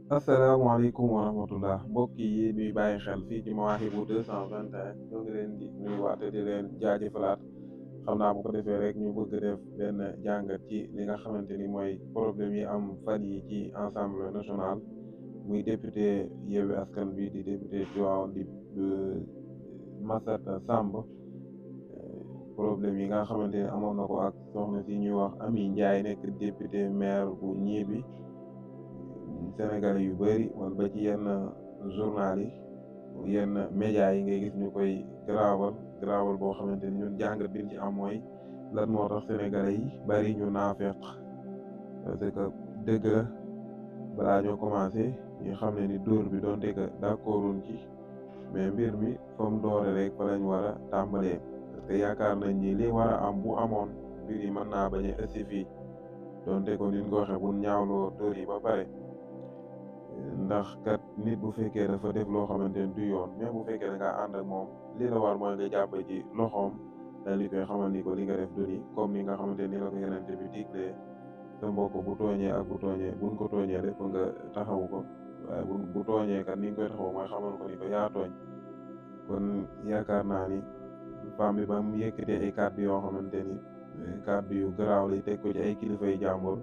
asalaamaaleykum wa rahmatullah mbokk yi ñuy bàyyi xel fii ci Mawahibou 221 ñoo ngi leen di nuyuwaat te di leen jaajëfalaat xam naa bu ko defee rek ñu bëgg def benn jàngat ci li nga xamante ni mooy problème yi am fan yi ci Assemblée nationale muy député Yewwi Askan Wi di député Tivaouane di Massata Samb problème yi nga xamante ni amoon na ko ak soxna si ñuy wax Amy Ndiaye nekk député maire bu Gniby Sénégalais yu bëri wala ba ci yenn journal yi yenn médias yi ngay gis ñu koy garaawal boo xamante ni ñun jàngat biñ ci am mooy lan moo tax Sénégalais yi bëri ñu naafeq parce que dëgg la balaa ñoo commencé ñu xam ne ni dóor bi doonte que d'accorduñ ci mais mbir mi comme doore rek fa lañ war a tàmbalee parce que yaakaar nañ ni li war a am bu amoon mbir yi mën naa bañ a ëssi fii doonte ko niñ ko waxee bu ñaawloo dóor yi ba pare ndax kat nit bu fekkee dafa def loo xamante ne du yoon même bu fekkee da ngaa ànd ak moom li la war mooy nga jàpp ci loxoom daal di koy xamal ni ko li nga def du ni comme ni nga xamante ni la ko yenente bi diglee sa mbokk bu tooñee ak bu tooñee buñ ko tooñee lépp nga taxawu ko waaye bu tooñee kat ni nga koy taxawu mooy xamal ko ni ko yaa tooñ kon yaakaar naa ni femme bi ba mu yëkkatee ay kàddu yoo xamante ni kàddu yu garaaw lay teg ko ci ay kilifay jàmbur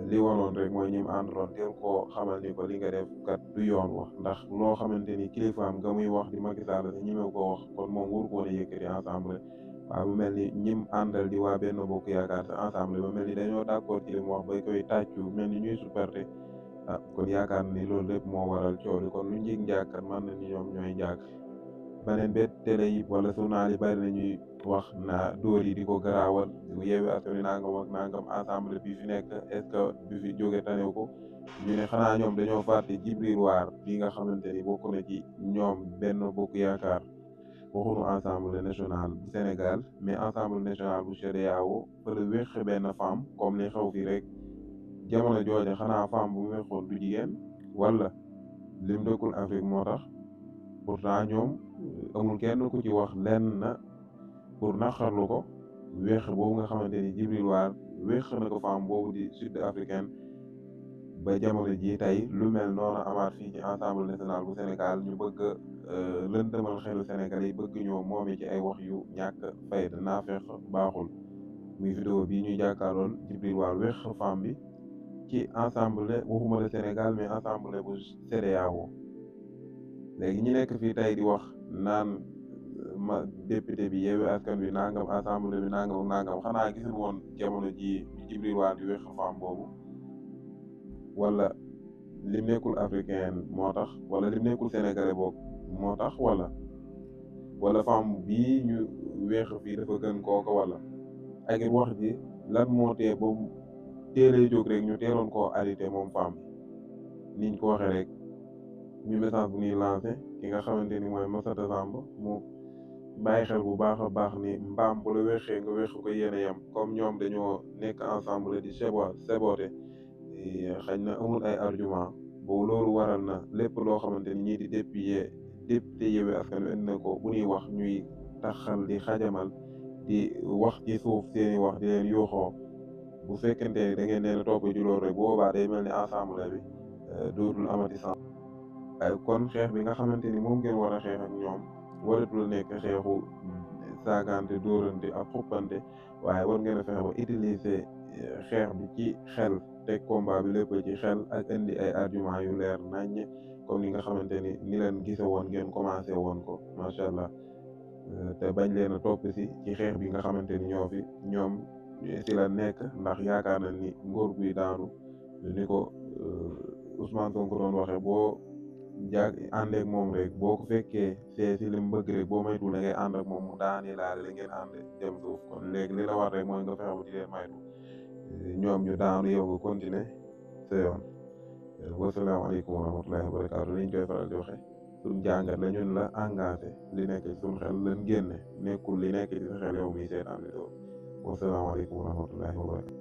li waroon rek mooy ñim àndaloon teel koo xamal ni ko li nga def kat du yoon wax ndax loo xamante ni kilifaam nga muy wax di Macky Sall te ñemew ko wax kon moom wur koo ne yëkkati ensemble waaw bu mel ni ñim àndal di waa Benno Bokk Yaakaar te ensemble ba mel ni dañoo d'accord ci li mu wax bay koy tàccu mel ni ñuy supporter kon yaakaar ni loolu lépp moo waral coow li kon lu njig njaagkat man na ni ñoom ñooy njaag beneen bet télé yi wala journal yi bari nañuy wax na dóor yi di ko garaawal Yewwi Askan Wi nangam ak nangam ensemble bi fi nekk est ce que bi fi jóge tanew ko ñu ne xanaa ñoom dañoo fàtte Djibril War bi nga xamante ni bokk na ci ñoom Benno Bokk Yaakaar waxuñu Assemblée nationale bu Sénégal mais Assemblée nationale bu CEDEAO fa la wéq benn femme comme li xew fii rek jamono jooje xanaa femme bu mu wéqoon du jigéen wala lim dëkkul Afrique moo tax pourtant ñoom amul kenn ku ci wax lenn na pour naqarlu ko weex boobu nga xamante ni Djibril War weex na ko femme boobu di sud africaine ba jamono ji tey lu mel noonu amaat fii ci Assemblée nationale bu Sénégal ñu bëgg lëndëmal xelu Sénégal yi bëgg ñoo moome ci ay wax yu ñàkk fayda naafeq baaxul muy vidéo bi ñuy jàkkaarlool Djibril War weex femme bi ci Assemblée waxuma la Sénégal mais Assemblée bu CEDEAO léegi ñi nekk fii tey di wax naan ma député bi Yewwi Askan Wi nangam Assemblée bi nangam xanaa gisul woon jamono ji Djibril War di weex femme boobu wala lim nekkul africain moo tax wala lim nekkul sénégalais boog moo tax wala femme bii ñu weex fii dafa gën kooka wala ak it wax ji lan moo tee ba teelee jóg rek ñu teeloon koo arrêté moom femme bi niñ ko waxee rek ñu message bu ñuy lancé ki nga xamante ni mooy Massata Samb mu bàyyi xel bu baax a baax ni mbaam bu la weexee nga weex ko yéen a yem comme ñoom dañoo nekk ensemble di saboté xañ na amul ay argument boobu loolu waral na lépp loo xamante ni ñii di député Yewwi Askan Wi indi na ko bu ñuy wax ñuy taxal di xajamal di wax ci suuf seeni wax di leen yuuxoo bu fekkente ni da ngeen leen topp ci loolu rek boobaa day mel ni ensemble bi dootul amati sens kon xeex bi nga xamante ni moom ngeen war a xeex ak ñoom waratul nekk xeexu saagante dóorante ak xuppante waaye war ngeen a fexe ba utiliser xeex bi ci xel teg combat bi lépp ci xel ak indi ay argument yu leer naññ comme ni nga xamante ni leen gise woon ngeen commencé woon ko macha allah te bañ leen a topp ci xeex bi nga xamante ni ñoom si la nekk ndax yaakaar na ni ngóor guy daanu ni ko Ousmane Sonko doon waxee boo àndeek moom rek boo ko fekkee si li mu bëgg rek boo maytul da ngay ànd ak moom mu daani laale la ngeen ànd dem suuf kon léegi li la war rek mooy nga fexe ba di leen maytu ñoom ñu daanu yow nga continuer sa yoon wasalaamaaleykum wa rahmatullahi wa barakaatu liñ koy faral di waxe suñ jàngat la ñun la engagé li nekk ci suñ xel lan génne nekkul li nekk ci sa xel yow muy seetaan vidéo wasalaamaaleykum wa rahmatullahi wa barakaatu